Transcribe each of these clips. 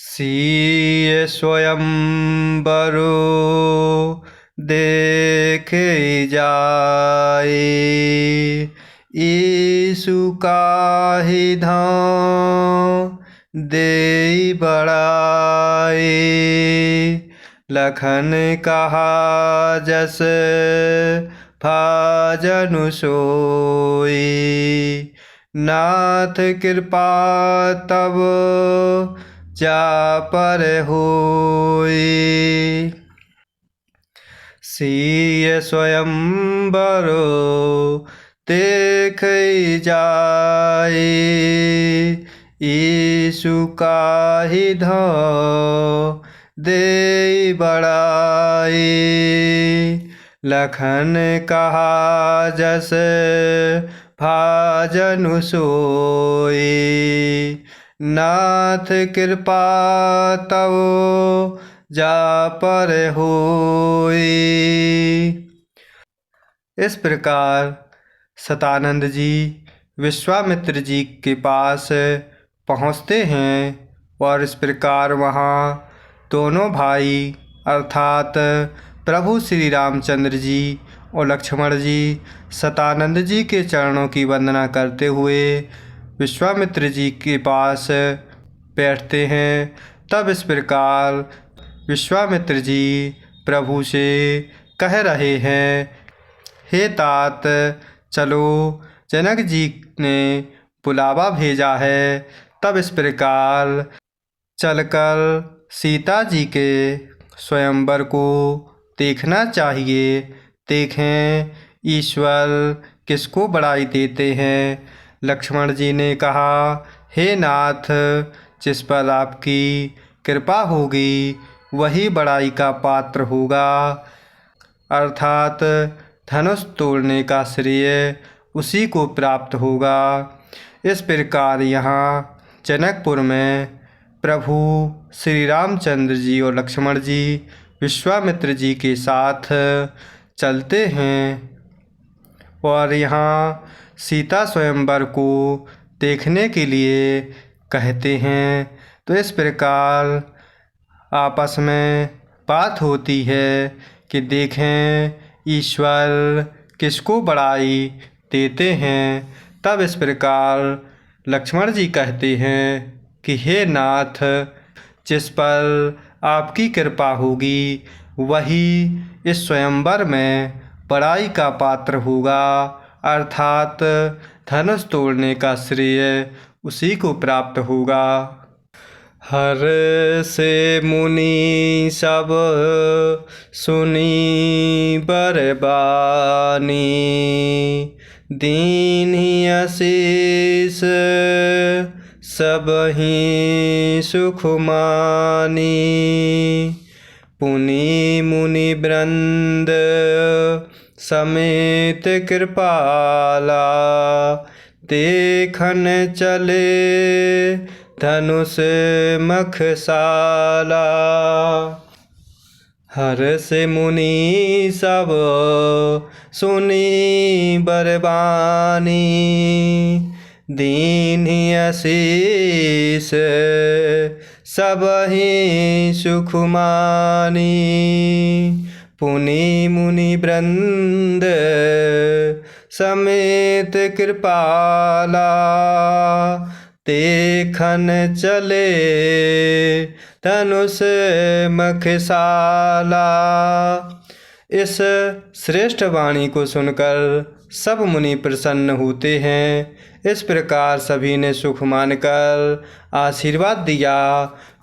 सिय स्वयंवरो देखे जाए। ईसु काहि धाम देई बड़ाए। लखन कहा जस भाजनु सोई। नाथ कृपा तब जा पर होई। सिय स्वयंवरो देख जाए। ईसु काहि धाम देई बड़ाए। लखन कहा जस भाजनु सोई। नाथ कृपा तब जा पर होई। इस प्रकार सतानंद जी विश्वामित्र जी के पास पहुँचते हैं और इस प्रकार वहाँ दोनों भाई अर्थात प्रभु श्री रामचंद्र जी और लक्ष्मण जी सतानंद जी के चरणों की वंदना करते हुए विश्वामित्र जी के पास बैठते हैं। तब इस प्रकार विश्वामित्र जी प्रभु से कह रहे हैं, हे तात, चलो, जनक जी ने बुलावा भेजा है। तब इस प्रकार चलकर सीता जी के स्वयंवर को देखना चाहिए। देखें ईश्वर किसको बड़ाई देते हैं। लक्ष्मण जी ने कहा, हे नाथ, जिस पर आपकी कृपा होगी वही बड़ाई का पात्र होगा, अर्थात धनुष तोड़ने का श्रेय उसी को प्राप्त होगा। इस प्रकार यहाँ जनकपुर में प्रभु श्री रामचंद्र जी और लक्ष्मण जी विश्वामित्र जी के साथ चलते हैं और यहाँ सीता स्वयंवर को देखने के लिए कहते हैं। तो इस प्रकार आपस में बात होती है कि देखें ईश्वर किसको बड़ाई देते हैं। तब इस प्रकार लक्ष्मण जी कहते हैं कि हे नाथ, जिस पर आपकी कृपा होगी वही इस स्वयंवर में बड़ाई का पात्र होगा, अर्थात धनुष तोड़ने का श्रेय उसी को प्राप्त होगा। हर से मुनि सब सुनी बरबानी। दीन्हि आशीष सबहि सुख मानी। पुनि मुनि वृंद समेत कृपाला। देखन चले धनुष मखसाला। हर से मुनि सब सुनी बरबानी। दीन्हि आशीष सबहि सुख मानी। पुनि मुनि वृंद समेत कृपाला। देखन चले धनुष मखसाला। इस श्रेष्ठ वाणी को सुनकर सब मुनि प्रसन्न होते हैं। इस प्रकार सभी ने सुख मानकर आशीर्वाद दिया।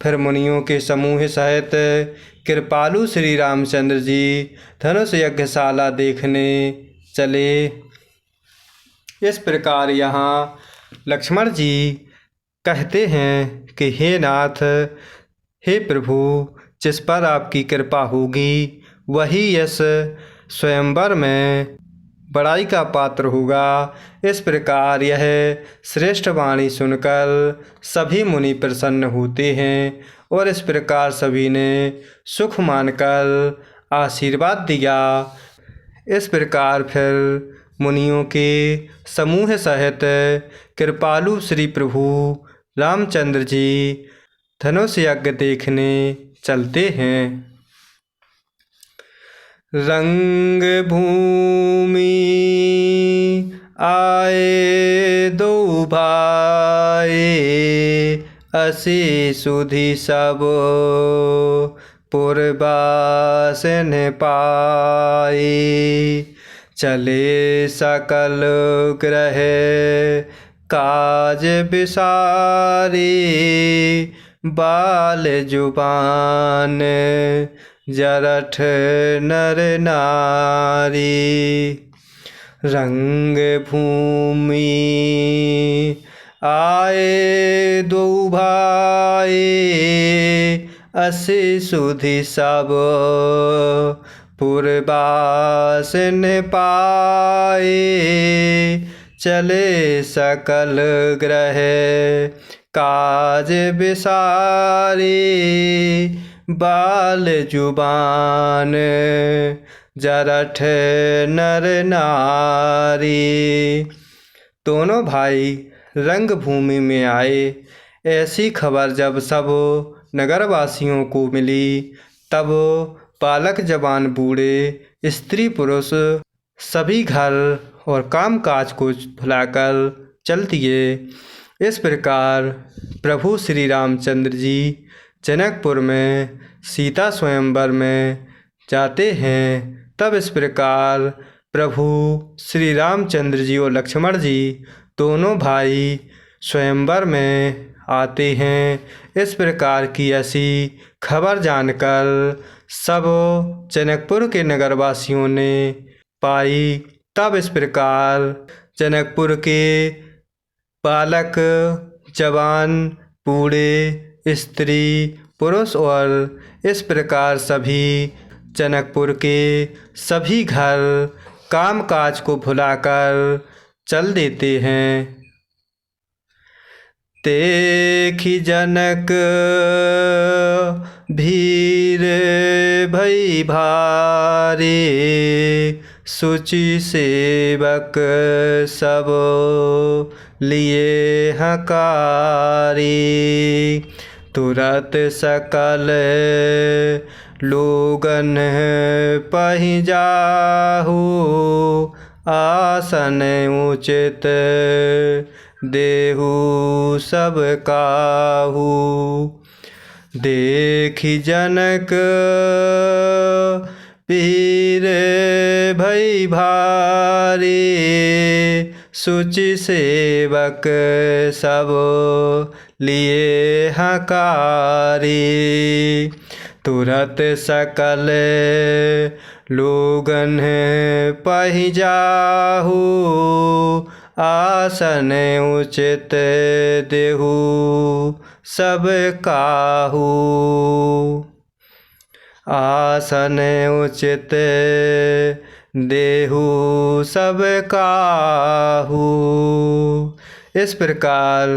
फिर मुनियों के समूह सहित कृपालु श्री रामचंद्र जी धनुष यज्ञशाला देखने चले। इस प्रकार यहाँ लक्ष्मण जी कहते हैं कि हे नाथ, हे प्रभु, जिस पर आपकी कृपा होगी वही इस स्वयंवर में बड़ाई का पात्र होगा। इस प्रकार यह श्रेष्ठ वाणी सुनकर सभी मुनि प्रसन्न होते हैं और इस प्रकार सभी ने सुख मानकर आशीर्वाद दिया। इस प्रकार फिर मुनियों के समूह सहित कृपालु श्री प्रभु रामचंद्र जी धनुष यज्ञ देखने चलते हैं। रंग भूमि आए दो भाई, असी सुधि सब पुरबासन पाए। चले सकल ग्रह काज बिसारी, बाल जुबान जरठ नर नारी। रंग भूमि आए दो भाई, असी सुधि सब पुरबासन पाए। चले सकल ग्रह काज बिसारी, बाल जुबान जरठ नर नारी। दोनों भाई रंग भूमि में आए। ऐसी खबर जब सब नगरवासियों को मिली, तब बालक जवान बूढ़े स्त्री पुरुष सभी घर और काम काज को भुलाकर चल दिए। इस प्रकार प्रभु श्री रामचंद्र जी जनकपुर में सीता स्वयंवर में जाते हैं। तब इस प्रकार प्रभु श्री रामचंद्र जी और लक्ष्मण जी दोनों भाई स्वयंवर में आते हैं। इस प्रकार की ऐसी खबर जानकर सब जनकपुर के नगरवासियों ने पाई। तब इस प्रकार जनकपुर के बालक जवान बूढ़े स्त्री पुरुष और इस प्रकार सभी जनकपुर के सभी घर काम काज को भुलाकर चल देते हैं। देखी जनक भीर भई भारी, सुचि सेवक सब लिए हकारी। तुरत सकल लोगन पहि जाहु, आसन उचित देहु सब काहू। देखी जनक पीर भई भारी, सुचि सेवक सब लिए हकारी। तुरत सकल लोगन पहि जाहु, आसन उचित देहु सब काहू। आसन उचित देहु सब काहू। इस प्रकार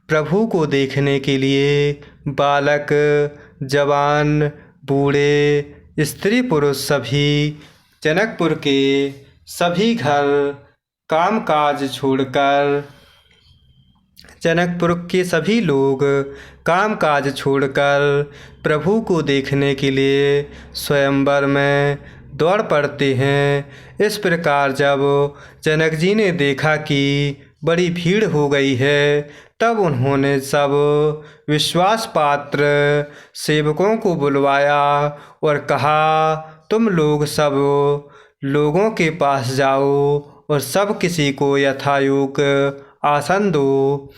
प्रभु को देखने के लिए बालक जवान बूढ़े स्त्री पुरुष सभी जनकपुर के सभी घर काम काज छोड़कर जनकपुर के सभी लोग काम काज छोड़कर प्रभु को देखने के लिए स्वयंवर में दौड़ पड़ते हैं। इस प्रकार जब जनक जी ने देखा कि बड़ी भीड़ हो गई है, तब उन्होंने सब विश्वास पात्र सेवकों को बुलवाया और कहा, तुम लोग सब लोगों के पास जाओ और सब किसी को यथायोग आसन दो।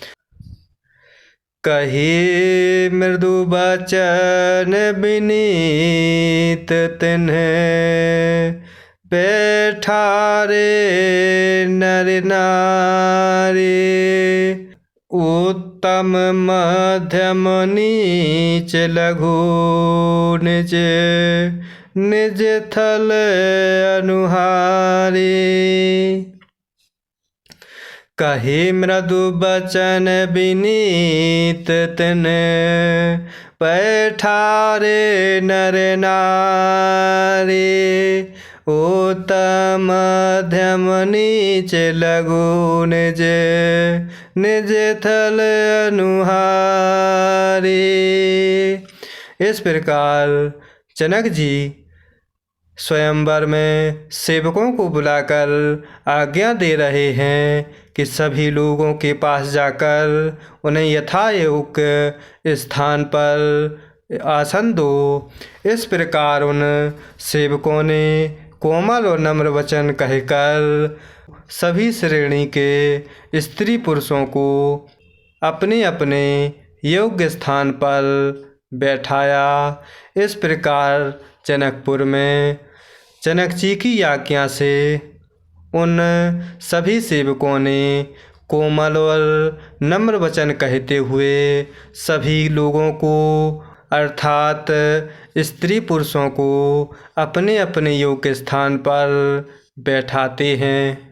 कही मृदु बचन विनीत तिन्हें, बैठारे नर नारी। उत्तम मध्यम नीच लघु निज निज थल अनुहारी। कही मृदु बचन विनीत तिन्हे, बैठारे नर नारी। उत्तम मध्यम नीच लघु निज निज थल अनुहारी। इस प्रकार जनक जी स्वयंवर में सेवकों को बुलाकर आज्ञा दे रहे हैं कि सभी लोगों के पास जाकर उन्हें यथायोग्य स्थान पर आसन दो। इस प्रकार उन सेवकों ने कोमल और नम्र वचन कहकर सभी श्रेणी के स्त्री पुरुषों को अपने अपने योग्य स्थान पर बैठाया। इस प्रकार जनकपुर में जनक जी की आज्ञा से उन सभी सेवकों ने कोमल और नम्र वचन कहते हुए सभी लोगों को अर्थात स्त्री पुरुषों को अपने अपने योग्य स्थान पर बैठाते हैं।